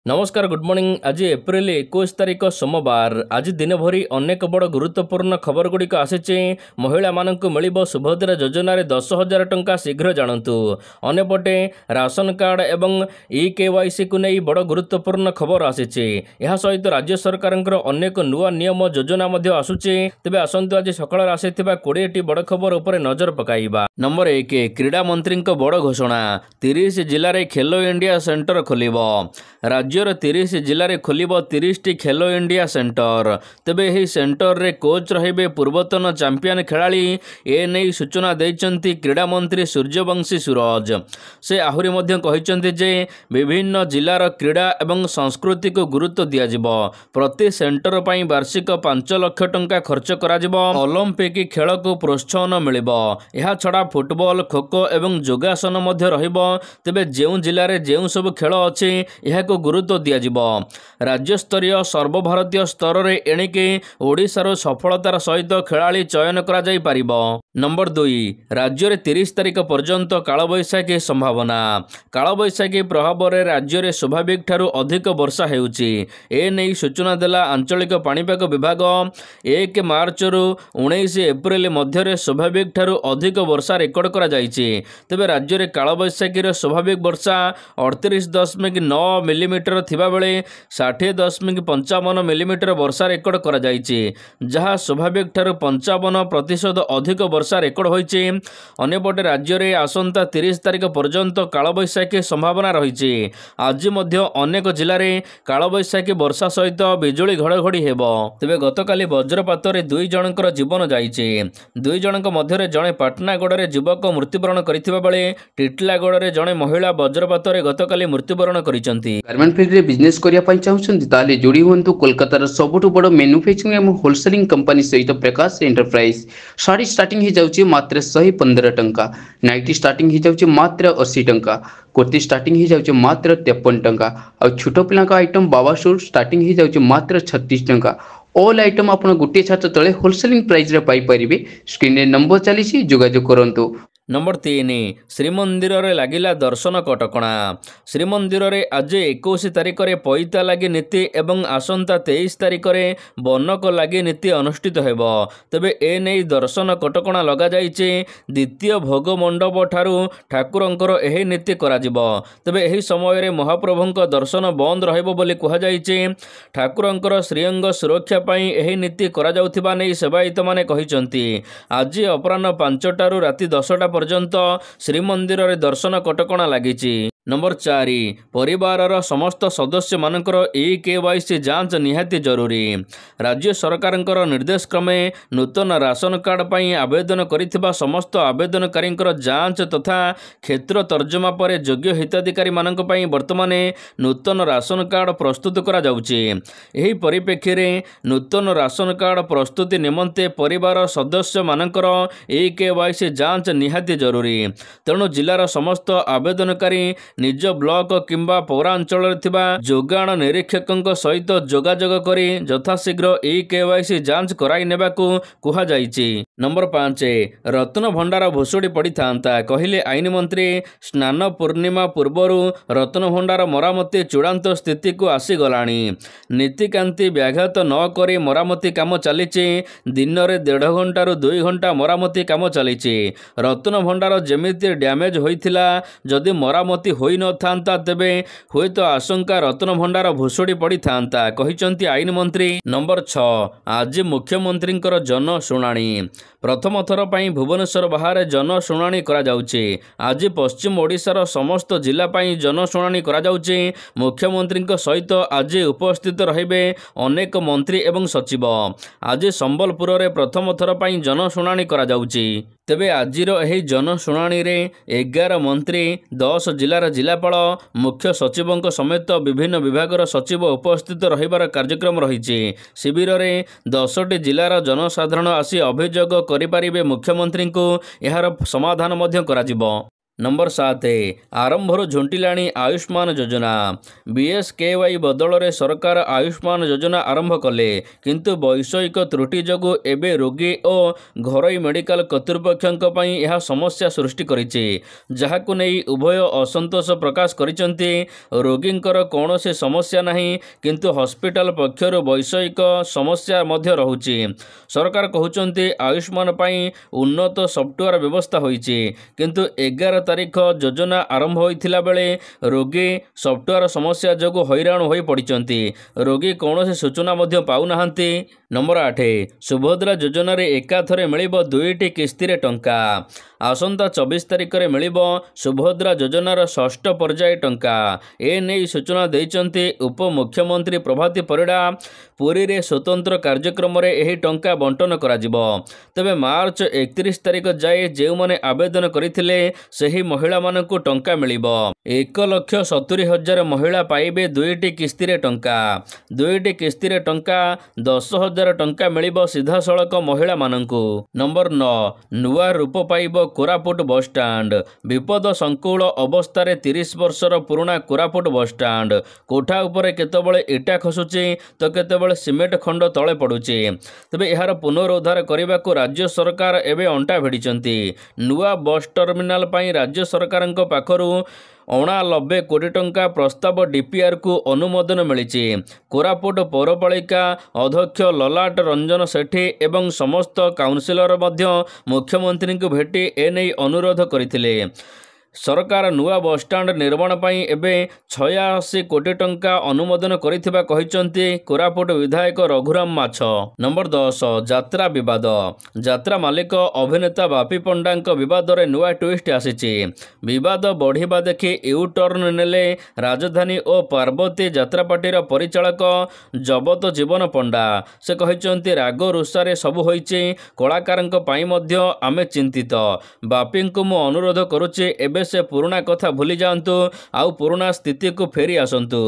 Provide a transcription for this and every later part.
नमस्कार good morning. आज April 21 तारिख सोमवार। आज दिन भरी अनेक बड़ गुरुत्वपूर्ण खबर गुड़िक आसी। महिला मानक मिलिब सुभद्रा योजन 10,000 टंका शीघ्र जानतु। अन्यपटे राशन कार्ड एवं EKYC को नहीं बड़ गुरुत्वपूर्ण खबर आसी। सहित राज्य सरकार अनेक नुआ नियम योजना आसुचे। तेबे आसतु आज सकाळ आसी 20टी बड़ खबर उपर नजर पकाइबा। नंबर 1 क्रीड़ा मंत्री बड़ घोषणा। 30 जिले में खेलो इंडिया सेंटर खोलिब। राज्यर 30 जिले में खोल 30टी खेलो इंडिया सेंटर। तेबे यही सेंटर रे कोच रहिबे पूर्वतन चैंपियन खेलाड़ी। एने सूचना देइचंती क्रीड़ा मंत्री सूर्यवंशी सूरज। से आहुरी मध्य कहिचंती जे विभिन्न जिलार क्रीड़ा एवं संस्कृति को गुरुत्व दियाजिबो। प्रति सेंटर पई वार्षिक 5 लाख टंका खर्च कराजिबो। ओलंपिक खेल को प्रोत्साहन मिलिबो। यह छड़ा फुटबॉल खोखो एवं योगासन मध्य रहिबो। तेबे जेउ जिले में जेउ सब खेल अछि यह को गुरुत्व दियाजिबो। राज्य स्तरीय सर्वभारतीय स्तर रे एणिके ओडिशार सफलतार सहित खेलाड़ी चयन करा जाई पारिबो। नंबर 2 राज्य में 30 तारिख पर्यंत कालबैशाखी संभावना। कालबैशाखी प्रभाव में राज्य में स्वाभाविक ठारू अधिक वर्षा हेउची। एने सूचना देला आंचलिक पाणीपाग विभाग। 1 मार्च रु 19 एप्रिल मध्य स्वाभाविक ठारू अधिक वर्षा रेकर्ड करा जाइछि। तेबे राज्य में कालबैशाखी स्वाभाविक वर्षा 38.9 मिलीमीटर थिबा बेले 60.55 मिलीमीटर वर्षा रेकर्ड करा जाइछि, जहाँ स्वाभाविक ठारू 55% अधिक वर्षा रेकर्ड होइछि। अन्यपटे राज्य में आसंता 30 तारिख पर्यंत कालबैशाखी संभावना रहिछि। आज मध्य अनेक जिले में कालबैशाखी वर्षा सहित बिजुली घड़घड़ी हेबो। तेबे गतकाली वज्रपात रे 2 जनकर जीवन जाइछि। 2 जनक मध्य जड़े पाटनागढ़ रे युवक मृत्युवरण करथिबा बेले टिटलागढ़ रे जड़े महिला वज्रपात रे गतकाली मृत्युवरण करिसंती। गारमेंट फील्ड रे बिजनेस करिया पई चाहुछंती ताले जोड़ी हुंतु कोलकातार सबुठु बड़ मैन्युफैक्चरिंग एवं होलसेलिंग कंपनी सहित प्रकाश एंटरप्राइज। साड़ी स्टार्टिंग ही जाउची मात्र 115 टंका। नाइटी स्टार्टिंग ही जाउची मात्र 80 टंका। कुर्ती स्टार्टिंग ही जाउची मात्र 53 टंका। और छोटो पिला का आइटम बाबा सूट स्टार्टिंग ही जाउची मात्र 36 टंका। ऑल आइटम आपण गुटे छात तळे होलसेलिंग प्राइस रे पाई परिबे। स्क्रीन रे नंबर चलीसी जोगाजोग करंतु। नंबर 3 श्रीमंदिर रे लागिला दर्शन कटकणा। श्रीमंदिर रे आज 21 तारिख रे पैता लागी नीति एवं आसंता 23 तारिख रे बनक लागी नीति अनुष्ठित हेबो। तेबे ए नै दर्शन कटकणा लगा जाइछि। द्वितीय भोग मंडप ठारू ठाकुरंकर एही नीति करा जिवो। तेबे एही समय रे महाप्रभुंक दर्शन बंद रहइबो बोली कहा जाइछि। ठाकुरंकर श्रीअंग सुरक्षा पई एही नीति करा जाउथिबा नै सेवायित माने कहिसंती। आज अपराह्न 5 टारू राति 10 पर्यंत श्रीमंदिर रे दर्शन कटकणा लागिछि। नंबर 4 परिवार समस्त सदस्य मानकर EKYC जांच निहाती जरूरी। राज्य सरकारंकर निर्देश क्रमे नूतन राशन कार्ड पई आवेदन करिथिबा समस्त आवेदनकारी जांच तथा क्षेत्र तर्जमा पर योग्य हिताधिकारी मानक पई वर्तमान नूतन राशन कार्ड प्रस्तुत करा जाउछि। एही परिप्रेक्षी रे नूतन राशन कार्ड प्रस्तुति निमंते परिवार सदस्य मानकर EKYC जांच निहाती जरूरी। तेणु जिलार समस्त आवेदनकारी निज ब्लॉक किंबा पौरांचल थिबा जोगाण निरीक्षक सहित जोगाजोग करी यथाशीघ्र EKYC जांच कराई नेबाकू कुहा जाइछि। नंबर 5 रत्न भंडार भुसुड़ी पड़ी था कहले आईन मंत्री। स्नान पूर्णिमा पूर्वरु रत्न भंडार मरामती चूड़ांत स्थिति को आसीगलाणी। नीतिकांति व्याघात न करी मरामती काम चलीछि। दिन में 1.5 घंटा 2 घंटा मरामती काम चलीछि। रत्न भंडार जेमिति डैमेज होइथिला जदि मरामती होई न थांता तेबे हुए तो आशंका रत्न भंडार भुसुड़ी पड़ी थांता कहिचंती आईन मंत्री। नंबर 6 आज मुख्यमंत्री जनशुणाणी। प्रथम थर पई भुवनेश्वर बाहर जनशुणाणी करा जाउछि। आज पश्चिम ओडिशार समस्त जिला पई जनशुणाणी करा जाउछि। मुख्यमंत्री सहित आज उपस्थित रहिबे अनेक मंत्री एवं सचिव। आज संबलपुर रे प्रथम थर पई जनशुणाणी करा जाउछि। तेबे आजिर एही जनशुणाणी रे 11 मंत्री 10 जिलार जिलापाल मुख्य सचिवों समेत विभिन्न विभागर सचिव उपस्थित रहिबार कार्यक्रम रहिछि। शिविर रे 10टी जिलार जनसाधारण आसी अभियोग करिपारिबे। मुख्यमंत्री को यार समाधान मध्य कराजिबो। नंबर 7 आरंभर झुंटिलाणी आयुष्मान योजना बीएसकेवाई बदल सरकार आयुष्मान योजना आरंभ कले किंतु वैषयिक त्रुटि जोगु एबे रोगी और घरोई मेडिकल कर्तृपक्षों पई यह समस्या सृष्टि करिछि जहाकु नेई उभय असंतोष प्रकाश करिसंती। रोगींकर कौनसी समस्या नहीं किंतु हॉस्पिटल पक्षर वैषयिक समस्या मध्य रहुछि। सरकार कहउचंती आयुष्मान पई उन्नत सॉफ्टवेयर व्यवस्था होइछि किंतु 11 तारीख योजना आरंभ होइथिला बेले रोगी सॉफ्टवेयर समस्या जोगु हैरान होई पड़िचंती। रोगी कौनसी सूचना मध्य पाउ नाहंती। नंबर 8 सुभद्रा योजना रे एकाथरे मिलिबो 2टी किस्ती रे टंका। आसंता 24 तारीख रे मिलिबो सुभद्रा योजनार 6ठ पर्याय टंका। ए नै सूचना दैचंती उप मुख्यमंत्री प्रभाती परिडा। पुरी रे स्वतंत्र कार्यक्रम रे एही टंका बंटन करा जिवो। तबे मार्च 31 तारीख जाए जे माने आवेदन करिथिले सेही महिला मानकु टंका मिलिबो। 1,70,000 महिला पाइबे 2टी किस्ती रे टंका। 2टी किस्ती रे टंका 10,000 टंका मिलिबो सीधा सड़क महिला मानकु। नंबर 9 नुआ रूप पाइबो कोरापुट बस स्टैंड। विपद संकुल अवस्था 30 वर्षर पुराना कोरापुट बस स्टैंड। कोठा उपरे केतबळे इटा खसुची तो केतबळे सिमेंट खंड तळे पडुची। तबे एहार पुनरुद्धार करबाकू राज्य सरकार एबे अंटा भिडिचंती। नुआ बस टर्मिनाल पई राज्य सरकारक पाखरु 89 कोटी टंका प्रस्ताव डीपीआर को अनुमोदन मिली। कोरापुट पौरपालिका अध्यक्ष ललाट रंजन सेठी एवं समस्त काउंसिलर मध्य मुख्यमंत्री को भेटी एने अनुरोध करथिले। सरकार नुआ बसस्टाण्ड निर्माण पई एबे 86 कोटी टंका अनुमोदन करिथिबा कहिसंती कोरापुट विधायक रघुराम माछ। नंबर 10 यात्रा विवाद। यात्रा मालिक अभिनेता बापी पंडांक विवाद रे नुआ ट्विस्ट आसीची। विवाद बढ़िबा देखि यू टर्न नेले राजधानी और पार्वती यात्रा पार्टीर परिचालक जबत जीवन पंडा। से कहिसंती राग रुषारे सब होईची, कलाकारंक पई मध्य आमे चिंतित। बापी को मु अनुरोध करूची एबे से पुराना कथा भूली जातु आउ पुराना स्थिति को फेरी आसतु।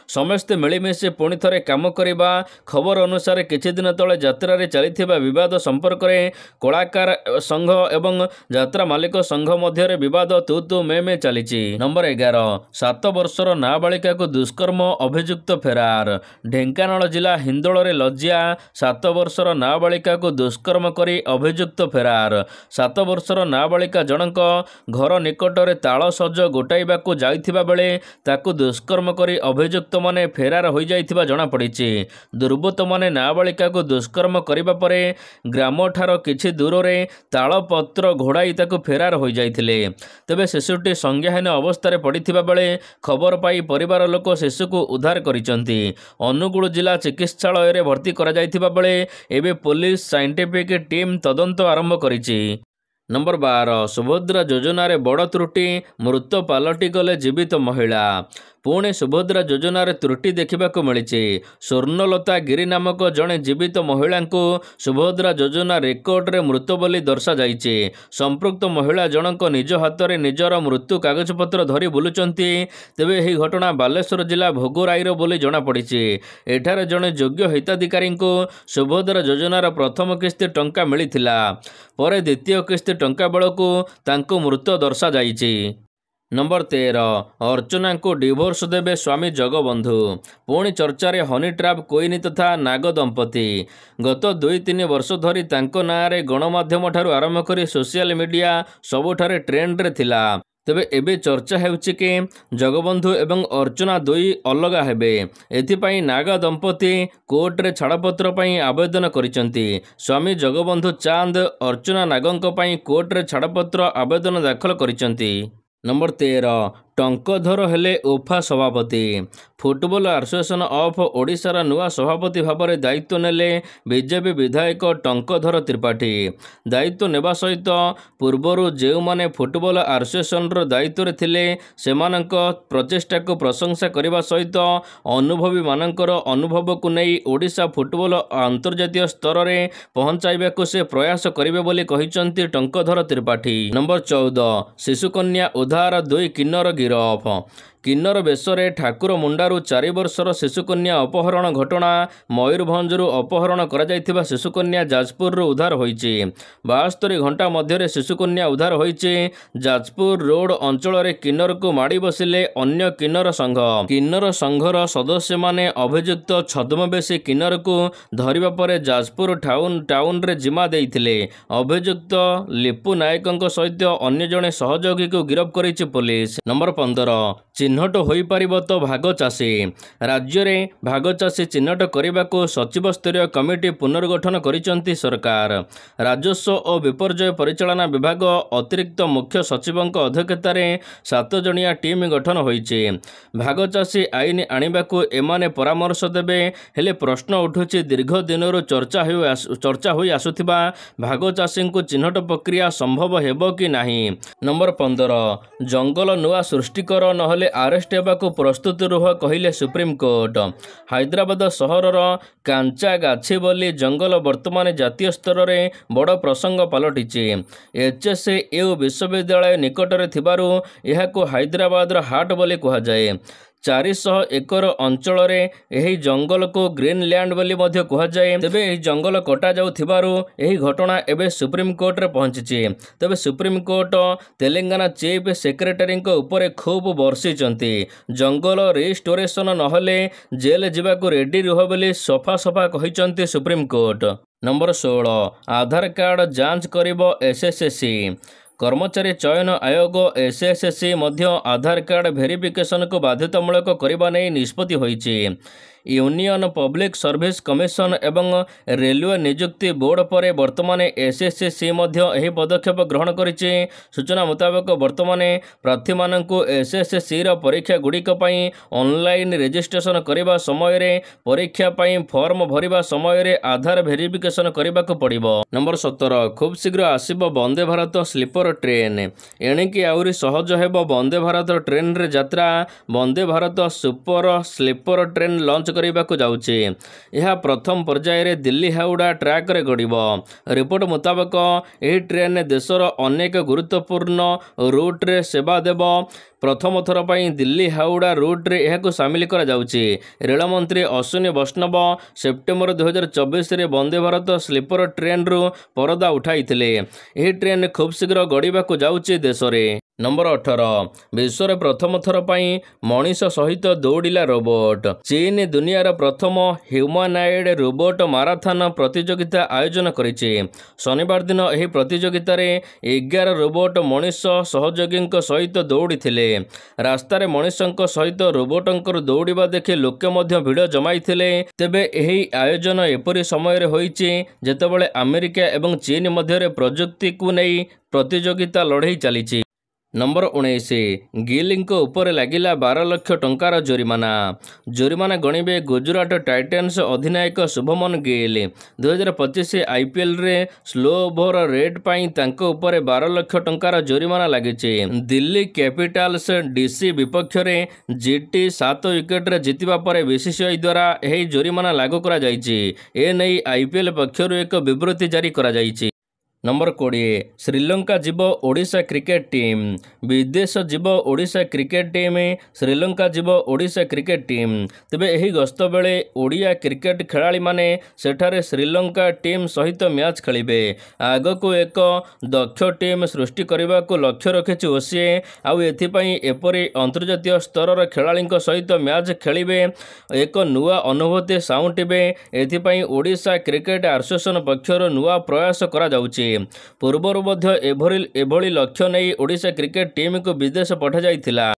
समस्ते मिलमिशि पुणी थे काम करवा। खबर अनुसार किछि दिन तले यात्रा रे चलिथिबा विवाद संपर्क में कलाकार संघ एवं यात्रा मालिक संघ मध्य विवाद तू तू मे चली। नंबर 11 7 वर्षर नाबालिका को दुष्कर्म अभियुक्त फेरार। ढेंकानाल जिला हिंदोल रे लज्जिया 7 वर्षर नाबालिका को दुष्कर्म करी अभियुक्त फेरार। 7 वर्षर नाबालिका जनक घर निकट ताल सज गोटाइबाकू जाइथिबा बेले ताकू दुष्कर्म करी अभियुक्त माने फेरार हो जाइथिबा जଣା पड़िछि। दुर्बृत्त माने नाबालिका को दुष्कर्म करिबा परे ग्राम ठार किछि दूर रे ताल पत्र घोड़ाई ताकू फेरार हो जाइथिले। तबे शिशुटी संज्ञाहीन अवस्था पड़िथिबा बेले खबर पाई परिवार लोक शिशुको उद्धार करिसंती। अनुगुल जिला चिकित्सालय रे भर्ती करा जाइथिबा बेले एबे पुलिस साइंटिफिक टीम तदंत आरंभ करिछि। नंबर 12 सुभद्रा योजना रे बड़ त्रुटि, मृत पालटी गले जीवित महिला। पुणे सुभद्रा योजना रे त्रुटि देखा मिली। स्वर्णलता गिरी नामक जड़े जीवित महिला को सुभद्रा योजना रेकर्ड रे मृत बोली दर्शा जाइछे। संपृक्त महिला जनक निज हाथ में निजर मृत्यु कागजपत्र धरी बुलुचंती। तेबे यही घटना बालेश्वर जिला भोगराईर बोली जना पड़िछि। एठारे जड़े योग्य हिताधिकारी को सुभद्रा योजनार प्रथम किस्ती टंका मिलिथिला, परे द्वितीय किस्ती टंका बेलकू तांको मृत दर्शा जाइछि। नंबर 13 अर्चना को डिवोर्स देवे स्वामी जगबंधु। पुणी चर्चा रे हनी ट्राप कोइनी तथा नाग दंपति। गत 2-3 वर्ष धरी तांको नारे गणमाध्यम ठारू आरंभ करी सोशल मीडिया सबुठारे ट्रेंड रे थिला। तेबे एबे चर्चा हेउछि कि जगबंधु एवं अर्चना दुई अलगा हेबे। एथिपाई नागा दंपति कोर्ट रे छाड़पत्र पई आवेदन करिसंती। स्वामी जगबंधु चांद अर्चना नागंक पई कोर्ट रे छाड़पत्र आवेदन दाखल करिसंती। नंबर 13 टंकधर हेले ओफा सभापति। फुटबॉल एसोसिएशन ऑफ ओडिशार नुआ सभापति भाव में दायित्व नेले बीजेपी विधायक टंकधर त्रिपाठी। दायित्व नेबा सहित पूर्वर जो माने फुटबॉल एसोसिएशन दायित्व थिले सेमानक प्रचेष्टा को प्रशंसा करने सहित अनुभवी मानकर अनुभव को नहीं ओडिशा फुटबॉल अंतर्जातीय स्तर में पहुंचाइबाकू से प्रयास करिवे बोली कहिसंती टंकधर त्रिपाठी। नंबर 14 शिशुकन्या उद्धार 2 किन्नर गिरफ। କିନ୍ନର ବେଶରେ ଠାକୁର ମୁଣ୍ଡାରୁ 4 ବର୍ଷର ଶିଶୁକନ୍ୟା ଅପହରଣ ଘଟଣା। ମୟୂରଭଞ୍ଜରୁ ଅପହରଣ କରାଯାଇଥିବା ଶିଶୁକନ୍ୟା ଯାଜପୁରରୁ ଉଦ୍ଧାର ହୋଇଛି। 72 ଘଣ୍ଟା ମଧ୍ୟରେ ଶିଶୁକନ୍ୟା ଉଦ୍ଧାର ହୋଇଛି। ଯାଜପୁର ରୋଡ୍ ଅଞ୍ଚଳରେ କିନ୍ନରକୁ ମାଡ଼ି ବସିଲେ ଅନ୍ୟ କିନ୍ନର ସଂଘ। କିନ୍ନର ସଂଘର ସଦସ୍ୟମାନେ ଅଭିଯୁକ୍ତ ଛଦ୍ମବେଶୀ କିନ୍ନରକୁ ଧରିବା ପରେ ଯାଜପୁର ଟାଉନରେ ଜିମା ଦେଇଥିଲେ। ଅଭିଯୁକ୍ତ ଲିପୁ ନାୟକଙ୍କ ସହିତ ଅନ୍ୟ ଜଣେ ସହଯୋଗୀକୁ ଗିରଫ କରିଛି ପୋଲିସ। ନମ୍ବର 15 ଚିହ୍ନଟ ହୋଇପାରିବ ତ ଭାଗ ଚାଷୀ। ରାଜ୍ୟରେ ଭାଗ ଚାଷୀ ଚିହ୍ନଟ କରିବାକୁ ସଚିବସ୍ତରୀୟ କମିଟି ପୁନର୍ଗଠନ କରିଛନ୍ତି ସରକାର। ରାଜସ୍ୱ ଓ ବିପର୍ଯ୍ୟୟ ପରିଚାଳନା ବିଭାଗ ଅତିରିକ୍ତ ମୁଖ୍ୟ ସଚିବଙ୍କ ଅଧ୍ୟକ୍ଷତାରେ 7 ଜଣିଆ ଟିମ୍ ଗଠନ ହୋଇଛି। ଭାଗ ଚାଷୀ ଆଇନ ଆଣିବାକୁ ଏମାନେ ପରାମର୍ଶ ଦେବେ। ହେଲେ ପ୍ରଶ୍ନ ଉଠୁଛି, ଦୀର୍ଘ ଦିନରୁ ଚର୍ଚ୍ଚା ହୋଇ ଆସୁଥିବା ଭାଗ ଚାଷୀଙ୍କୁ ଚିହ୍ନଟ ପ୍ରକ୍ରିୟା ସମ୍ଭବ ହେବ କି ନାହିଁ। ନମ୍ବର 15 ଜଙ୍ଗଲ ନୂଆ ସୃଷ୍ଟି କର, ନହେଲେ ଆରେଷ୍ଟ ହେବାକୁ ପ୍ରସ୍ତୁତ ରୁହ, କହିଲେ ସୁପ୍ରିମକୋର୍ଟ। ହାଇଦ୍ରାବାଦ ସହରର କାଞ୍ଚାଗାଛି ବୋଲି ଜଙ୍ଗଲ ବର୍ତ୍ତମାନ ଜାତୀୟ ସ୍ତରରେ ବଡ଼ ପ୍ରସଙ୍ଗ ପାଲଟିଛି। HSU ବିଶ୍ୱବିଦ୍ୟାଳୟ ନିକଟରେ ଥିବାରୁ ଏହାକୁ ହାଇଦ୍ରାବାଦର ହାର୍ଟ ବୋଲି କୁହାଯାଏ। 400 ଏକର ଅଞ୍ଚଳରେ ଏହି ଜଙ୍ଗଲକୁ ଗ୍ରୀନଲ୍ୟାଣ୍ଡ ବୋଲି ମଧ୍ୟ କୁହାଯାଏ। ତେବେ ଏହି ଜଙ୍ଗଲ କଟାଯାଉଥିବାରୁ ଏହି ଘଟଣା ଏବେ ସୁପ୍ରିମକୋର୍ଟରେ ପହଞ୍ଚିଛି। ତେବେ ସୁପ୍ରିମକୋର୍ଟ ତେଲେଙ୍ଗାନା ଚିଫ୍ ସେକ୍ରେଟାରୀଙ୍କ ଉପରେ ଖୁବ୍ ବର୍ଷିଛନ୍ତି। ଜଙ୍ଗଲ ରିଷ୍ଟୋରେସନ ନହେଲେ ଜେଲ୍ ଯିବାକୁ ରେଡି ରୁହ ବୋଲି ସଫା କହିଛନ୍ତି ସୁପ୍ରିମକୋର୍ଟ। ନମ୍ବର 16 ଆଧାର କାର୍ଡ ଯାଞ୍ଚ କରିବ SSC। କର୍ମଚାରୀ ଚୟନ ଆୟୋଗ SSC ମଧ୍ୟ ଆଧାର କାର୍ଡ ଭେରିଫିକେସନକୁ ବାଧ୍ୟତାମୂଳକ କରିବା ନେଇ ନିଷ୍ପତ୍ତି ହୋଇଛି। ୟୁନିୟନ ପବ୍ଲିକ ସର୍ଭିସ କମିଶନ ଏବଂ ରେଲୱେ ନିଯୁକ୍ତି ବୋର୍ଡ ପରେ ବର୍ତ୍ତମାନ SSC ମଧ୍ୟ ଏହି ପଦକ୍ଷେପ ଗ୍ରହଣ କରିଛି। ସୂଚନା ମୁତାବକ ବର୍ତ୍ତମାନ ପ୍ରାର୍ଥୀମାନଙ୍କୁ SSCର ପରୀକ୍ଷାଗୁଡ଼ିକ ପାଇଁ ଅନଲାଇନ୍ ରେଜିଷ୍ଟ୍ରେସନ କରିବା ସମୟରେ, ପରୀକ୍ଷା ପାଇଁ ଫର୍ମ ଭରିବା ସମୟରେ ଆଧାର ଭେରିଫିକେସନ କରିବାକୁ ପଡ଼ିବ। ନମ୍ବର 17 ଖୁବ୍ ଶୀଘ୍ର ଆସିବ ବନ୍ଦେ ଭାରତ ସ୍ଲିପର ଟ୍ରେନ୍। ଏଣିକି ଆହୁରି ସହଜ ହେବ ବନ୍ଦେ ଭାରତ ଟ୍ରେନ୍ରେ ଯାତ୍ରା। Vande Bharat super sleeper train launch କରିବାକୁ ଯାଉଛି। ଏହା ପ୍ରଥମ ପର୍ଯ୍ୟାୟରେ ଦିଲ୍ଲୀ ହାଉଡ଼ା ଟ୍ରାକ୍ରେ ଗଡ଼ିବ। ରିପୋର୍ଟ ମୁତାବକ ଏହି ଟ୍ରେନ୍ ଦେଶର ଅନେକ ଗୁରୁତ୍ୱପୂର୍ଣ୍ଣ ରୁଟ୍ରେ ସେବା ଦେବ। ପ୍ରଥମ ଥର ପାଇଁ ଦିଲ୍ଲୀ ହାଉଡ଼ା ରୁଟ୍ରେ ଏହାକୁ ସାମିଲ କରାଯାଉଛି। ରେଳମନ୍ତ୍ରୀ ଅଶ୍ୱିନୀ ବୈଷ୍ଣବ ସେପ୍ଟେମ୍ବର 2024ରେ ବନ୍ଦେ ଭାରତ ସ୍ଲିପର ଟ୍ରେନ୍ରୁ ପରଦା ଉଠାଇଥିଲେ। ଏହି ଟ୍ରେନ୍ ଖୁବ୍ ଶୀଘ୍ର ଗଡ଼ିବାକୁ ଯାଉଛି ଦେଶରେ। ନମ୍ବର 18 ବିଶ୍ୱରେ ପ୍ରଥମ ଥର ପାଇଁ ମଣିଷ ସହିତ ଦୌଡ଼ିଲା ରୋବୋଟ। ଚୀନ ଦୁନିଆର ପ୍ରଥମ ହ୍ୟୁମାନାଏଡ୍ ରୋବୋଟ ମାରାଥନ ପ୍ରତିଯୋଗିତା ଆୟୋଜନ କରିଛି। ଶନିବାର ଦିନ ଏହି ପ୍ରତିଯୋଗିତାରେ 11 ରୋବୋଟ ମଣିଷ ସହଯୋଗୀଙ୍କ ସହିତ ଦୌଡ଼ିଥିଲେ। ରାସ୍ତାରେ ମଣିଷଙ୍କ ସହିତ ରୋବୋଟଙ୍କର ଦୌଡ଼ିବା ଦେଖି ଲୋକେ ମଧ୍ୟ ଭିଡ଼ ଜମାଇଥିଲେ। ତେବେ ଏହି ଆୟୋଜନ ଏପରି ସମୟରେ ହୋଇଛି ଯେତେବେଳେ ଆମେରିକା ଏବଂ ଚୀନ ମଧ୍ୟରେ ପ୍ରଯୁକ୍ତିକୁ ନେଇ ପ୍ରତିଯୋଗିତା ଲଢ଼େଇ ଚାଲିଛି। ନମ୍ବର 19 ଗିଲ୍ଙ୍କ ଉପରେ ଲାଗିଲା 12 ଲକ୍ଷ ଟଙ୍କାର ଜୋରିମାନା। ଜୋରିମାନା ଗଣିବେ ଗୁଜରାଟ ଟାଇଟାନ୍ସ ଅଧିନାୟକ ଶୁଭମନ ଗିଲ୍। 2025 IPLରେ ସ୍ଲୋ ଓଭର ରେଟ୍ ପାଇଁ ତାଙ୍କ ଉପରେ 12 ଲକ୍ଷ ଟଙ୍କାର ଜୋରିମାନା ଲାଗିଛି। ଦିଲ୍ଲୀ କ୍ୟାପିଟାଲ୍ସ DC ବିପକ୍ଷରେ GT 7 ୱିକେଟରେ ଜିତିବା ପରେ BCCI ଦ୍ୱାରା ଏହି ଜୋରିମାନା ଲାଗୁ କରାଯାଇଛି। ଏନେଇ IPL ପକ୍ଷରୁ ଏକ ବିବୃତ୍ତି ଜାରି କରାଯାଇଛି। ନମ୍ବର 20 ଶ୍ରୀଲଙ୍କା ଯିବ ଓଡ଼ିଶା କ୍ରିକେଟ ଟିମ୍। ବିଦେଶ ଯିବ ଓଡ଼ିଶା କ୍ରିକେଟ ଟିମ୍। ଶ୍ରୀଲଙ୍କା ଯିବ ଓଡ଼ିଶା କ୍ରିକେଟ ଟିମ୍। ତେବେ ଏହି ଗସ୍ତ ବେଳେ ଓଡ଼ିଆ କ୍ରିକେଟ ଖେଳାଳିମାନେ ସେଠାରେ ଶ୍ରୀଲଙ୍କା ଟିମ୍ ସହିତ ମ୍ୟାଚ୍ ଖେଳିବେ। ଆଗକୁ ଏକ ଦକ୍ଷ ଟିମ୍ ସୃଷ୍ଟି କରିବାକୁ ଲକ୍ଷ୍ୟ ରଖିଛି OCA। ଆଉ ଏଥିପାଇଁ ଏପରି ଅନ୍ତର୍ଜାତୀୟ ସ୍ତରର ଖେଳାଳିଙ୍କ ସହିତ ମ୍ୟାଚ୍ ଖେଳିବେ। ଏକ ନୂଆ ଅନୁଭୂତି ସାଉଁଟିବେ। ଏଥିପାଇଁ ଓଡ଼ିଶା କ୍ରିକେଟ ଆସୋସିଏସନ ପକ୍ଷରୁ ନୂଆ ପ୍ରୟାସ କରାଯାଉଛି। ପୂର୍ବରୁ ମଧ୍ୟ ଏଭଳି ଲକ୍ଷ୍ୟ ନେଇ ଓଡ଼ିଶା କ୍ରିକେଟ ଟିମ୍କୁ ବିଦେଶ ପଠାଯାଇଥିଲା।